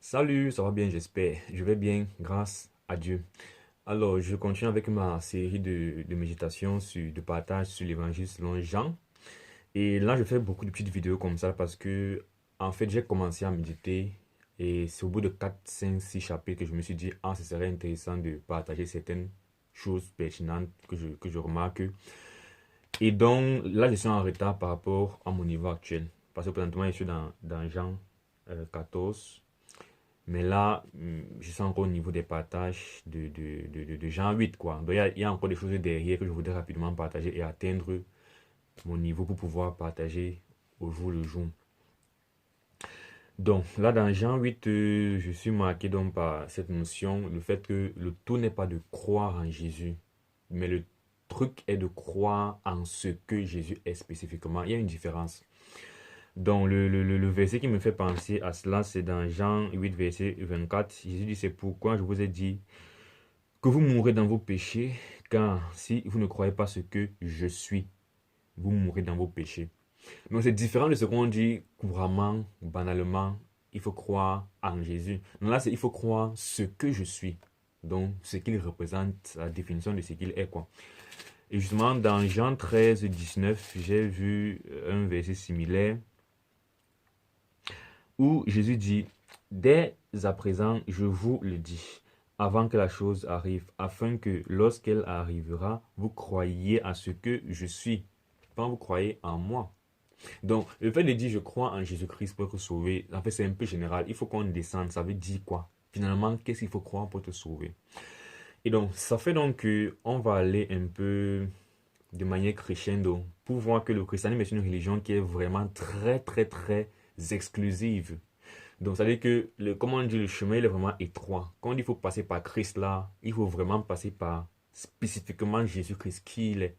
Salut, ça va bien, j'espère. Je vais bien, grâce à Dieu. Alors, je continue avec ma série de méditation, de partage sur l'évangile selon Jean. Et là, je fais beaucoup de petites vidéos comme ça parce que, en fait, j'ai commencé à méditer. Et c'est au bout de 4, 5, 6 chapitres que je me suis dit, ah, ce serait intéressant de partager certaines choses pertinentes que je remarque. Et donc, là, je suis en retard par rapport à mon niveau actuel. Parce que présentement, je suis dans Jean 14. Mais là, je suis encore au niveau des partages de Jean 8, quoi. Donc, il y a encore des choses derrière que je voudrais rapidement partager et atteindre mon niveau pour pouvoir partager au jour le jour. Donc, là, dans Jean 8, je suis marqué donc par cette notion, le fait que le tout n'est pas de croire en Jésus, mais le truc est de croire en ce que Jésus est spécifiquement. Il y a une différence. Donc, le verset qui me fait penser à cela, c'est dans Jean 8, verset 24. Jésus dit, c'est pourquoi je vous ai dit que vous mourrez dans vos péchés, car si vous ne croyez pas ce que je suis, vous mourrez dans vos péchés. Donc, c'est différent de ce qu'on dit couramment, banalement. Il faut croire en Jésus. Donc là, il faut croire ce que je suis. Donc, ce qu'il représente, la définition de ce qu'il est, quoi. Et justement, dans Jean 13, 19, j'ai vu un verset similaire où Jésus dit, dès à présent, je vous le dis, avant que la chose arrive, afin que lorsqu'elle arrivera, vous croyiez à ce que je suis, quand vous croyez en moi. Donc, le fait de dire je crois en Jésus-Christ pour être sauvé, en fait, c'est un peu général. Il faut qu'on descende. Ça veut dire quoi? Finalement, qu'est-ce qu'il faut croire pour te sauver? Et donc, ça fait donc qu'on va aller un peu de manière crescendo pour voir que le christianisme est une religion qui est vraiment très, très, très exclusive. Donc, ça veut dire que, comment on dit, le chemin il est vraiment étroit. Quand on dit qu'il faut passer par Christ là, il faut vraiment passer par spécifiquement Jésus-Christ qui il est.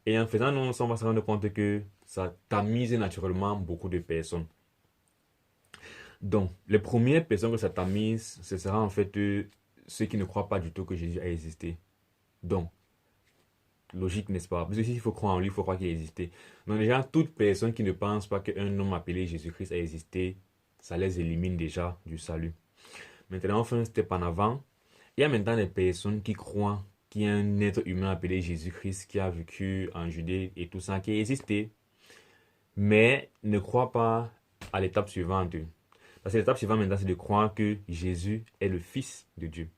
Et en faisant non, on va se rendre compte que ça tamise naturellement beaucoup de personnes. Donc, les premières personnes que ça tamise, ce sera en fait ceux qui ne croient pas du tout que Jésus a existé. Donc, logique, n'est-ce pas? Parce que s'il faut croire en lui, il faut croire qu'il a existé. Donc, déjà, toute personne qui ne pense pas qu'un homme appelé Jésus-Christ a existé, ça les élimine déjà du salut. Maintenant, on fait un step en avant. Il y a maintenant des personnes qui croient qu'il y a un être humain appelé Jésus-Christ qui a vécu en Judée et tout ça, qui a existé, mais ne croient pas à l'étape suivante. Parce que l'étape suivante maintenant, c'est de croire que Jésus est le Fils de Dieu.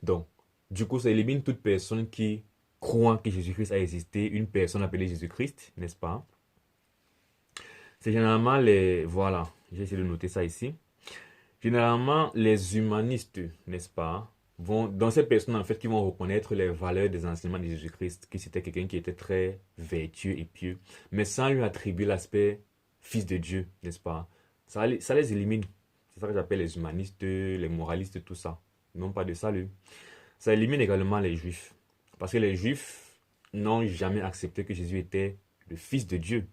Donc, du coup, ça élimine toute personne qui croit que Jésus-Christ a existé, une personne appelée Jésus-Christ, n'est-ce pas? C'est généralement les... Voilà, j'ai essayé de noter ça ici. Généralement, les humanistes, n'est-ce pas, vont, dans ces personnes, en fait, qui vont reconnaître les valeurs des enseignements de Jésus-Christ, que c'était quelqu'un qui était très vertueux et pieux, mais sans lui attribuer l'aspect fils de Dieu, n'est-ce pas? Ça les élimine. C'est ça que j'appelle les humanistes, les moralistes, tout ça. Ils n'ont pas de salut. Ça élimine également les juifs. Parce que les juifs n'ont jamais accepté que Jésus était le fils de Dieu.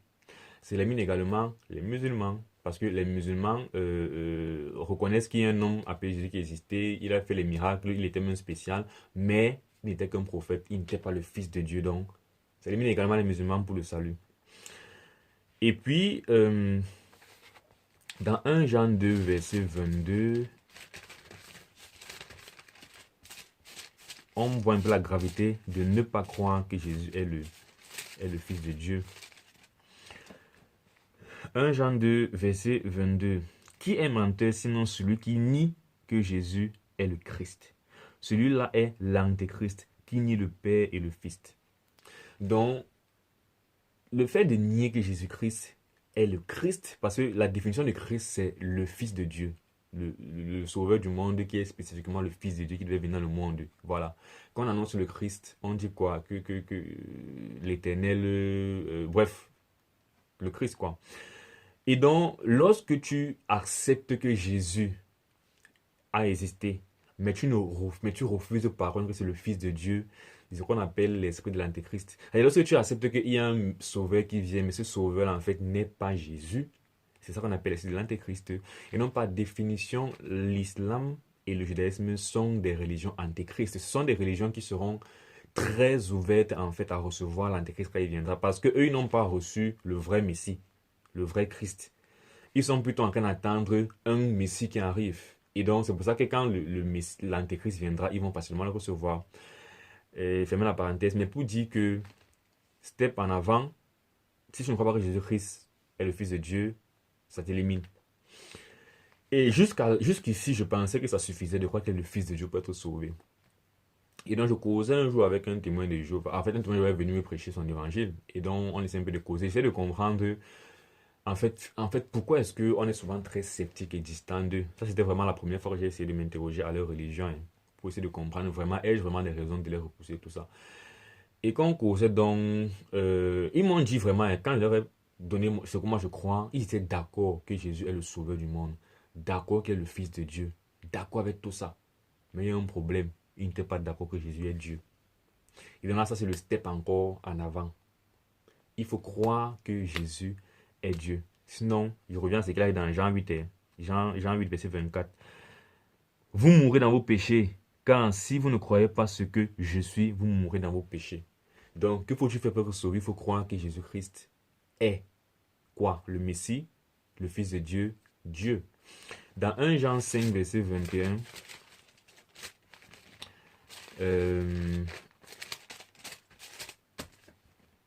Ça élimine également les musulmans. Parce que les musulmans reconnaissent qu'il y a un homme appelé Jésus qui existait, il a fait les miracles, il était même spécial, mais il n'était qu'un prophète, il n'était pas le fils de Dieu. Donc, ça élimine également les musulmans pour le salut. Et puis, dans 1 Jean 2, verset 22, on voit un peu la gravité de ne pas croire que Jésus est le Fils de Dieu. 1 Jean 2, verset 22. Qui est menteur sinon celui qui nie que Jésus est le Christ? Celui-là est l'antéchrist qui nie le Père et le Fils. Donc, le fait de nier que Jésus-Christ est le Christ, parce que la définition de Christ, c'est le Fils de Dieu, le sauveur du monde qui est spécifiquement le Fils de Dieu qui devait venir dans le monde. Voilà. Quand on annonce le Christ, on dit quoi? Que l'éternel, bref, le Christ, quoi. Et donc, lorsque tu acceptes que Jésus a existé, mais tu refuses par contre que c'est le Fils de Dieu, c'est ce qu'on appelle l'esprit de l'antéchrist. Et lorsque tu acceptes qu'il y a un sauveur qui vient, mais ce sauveur en fait n'est pas Jésus, c'est ça qu'on appelle l'esprit de l'antéchrist. Et non, par définition, l'islam et le judaïsme sont des religions antéchrist. Ce sont des religions qui seront très ouvertes en fait à recevoir l'antéchrist quand il viendra, parce qu'eux, ils n'ont pas reçu le vrai Messie, le vrai Christ. Ils sont plutôt en train d'attendre un Messie qui arrive. Et donc, c'est pour ça que quand l'antéchrist viendra, ils vont facilement le recevoir. Et fermer la parenthèse, mais pour dire que, step en avant, si tu ne crois pas que Jésus-Christ est le Fils de Dieu, ça t'élimine. Et jusqu'ici, je pensais que ça suffisait de croire qu'il est le Fils de Dieu pour être sauvé. Et donc, je causais un jour avec un témoin de Jéhovah. En fait, un témoin de Jéhovah est venu me prêcher son évangile. Et donc, on essaie un peu de causer. J'essaie de comprendre, en fait, pourquoi est-ce qu'on est souvent très sceptique et distant d'eux. Ça, c'était vraiment la première fois que j'ai essayé de m'interroger à leur religion, hein, pour essayer de comprendre vraiment, ai-je vraiment des raisons de les repousser, tout ça. Et quand on causait donc, ils m'ont dit vraiment, hein, quand je leur ai donné ce que moi je crois, ils étaient d'accord que Jésus est le sauveur du monde, d'accord qu'il est le Fils de Dieu, d'accord avec tout ça. Mais il y a un problème, ils n'étaient pas d'accord que Jésus est Dieu. Et donc là, ça c'est le step encore en avant. Il faut croire que Jésus est Dieu. Sinon, je reviens à ce qu'il a dit dans Jean 8, hein. Jean 8, verset 24. Vous mourrez dans vos péchés, car si vous ne croyez pas ce que je suis, vous mourrez dans vos péchés. Donc, que faut-il faire pour être sauvé? Il faut croire que Jésus-Christ est quoi? Le Messie, le Fils de Dieu, Dieu. Dans 1 Jean 5, verset 21,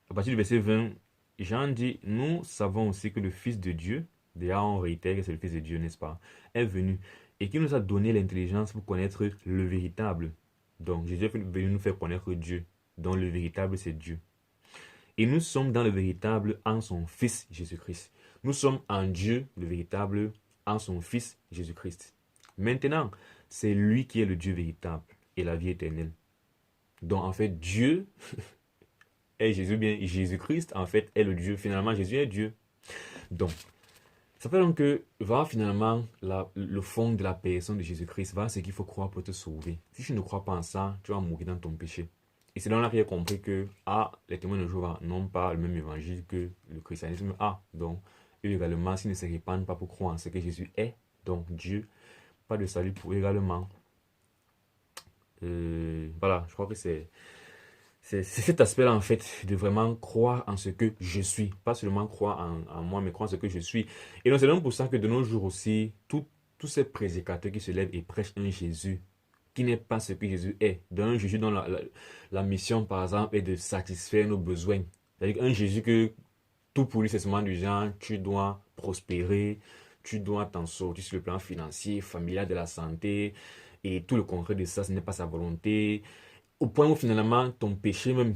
à partir du verset 20, Jean dit, nous savons aussi que le Fils de Dieu, déjà on réitère que c'est le Fils de Dieu, n'est-ce pas, est venu et qui nous a donné l'intelligence pour connaître le véritable. Donc Jésus est venu nous faire connaître Dieu, dont le véritable c'est Dieu. Et nous sommes dans le véritable en son Fils Jésus-Christ. Nous sommes en Dieu, le véritable, en son Fils Jésus-Christ. Maintenant, c'est lui qui est le Dieu véritable et la vie éternelle. Donc en fait, Dieu est Jésus, bien Jésus-Christ, en fait, est le Dieu. Finalement, Jésus est Dieu. Donc, ça fait donc que, va finalement, le fond de la personne de Jésus-Christ, va ce qu'il faut croire pour te sauver. Si tu ne crois pas en ça, tu vas mourir dans ton péché. Et c'est là qu'il a compris que, les témoins de Jéhovah n'ont pas le même évangile que le christianisme a. Donc, eux également, s'ils ne se répandent pas pour croire en ce que Jésus est, donc Dieu, pas de salut pour eux également. Voilà, je crois que c'est cet aspect-là, en fait, de vraiment croire en ce que je suis. Pas seulement croire en moi, mais croire en ce que je suis. Et donc, c'est donc pour ça que de nos jours aussi, tous ces prédicateurs qui se lèvent et prêchent un Jésus qui n'est pas ce que Jésus est. D'un Jésus dont la mission, par exemple, est de satisfaire nos besoins. C'est-à-dire un Jésus que tout pour lui, c'est seulement du genre, tu dois prospérer, tu dois t'en sortir sur le plan financier, familial, de la santé, et tout le contraire de ça, ce n'est pas sa volonté. Au point où finalement, ton péché même,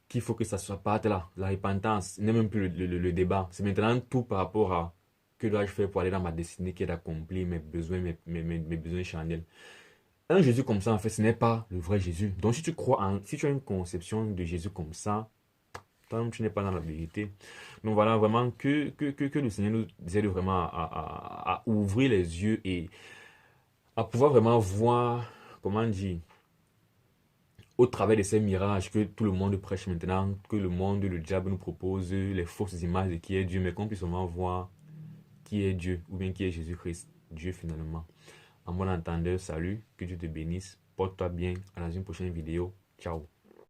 qu'il faut que ça soit pas là, la repentance, n'est même plus le débat. C'est maintenant tout par rapport à que dois-je faire pour aller dans ma destinée qui est d'accomplir mes besoins, mes besoins charnels. Un Jésus comme ça, en fait, ce n'est pas le vrai Jésus. Donc, si tu as une conception de Jésus comme ça, toi-même, tu n'es pas dans la vérité. Donc, voilà, vraiment, que le Seigneur nous aide vraiment à ouvrir les yeux et à pouvoir vraiment voir, comment dire, au travers de ces mirages que tout le monde prêche maintenant, que le monde, le diable nous propose les fausses images de qui est Dieu, mais qu'on puisse vraiment voir qui est Dieu, ou bien qui est Jésus-Christ, Dieu finalement. En bon entendeur, salut, que Dieu te bénisse, porte-toi bien, à dans une prochaine vidéo, ciao.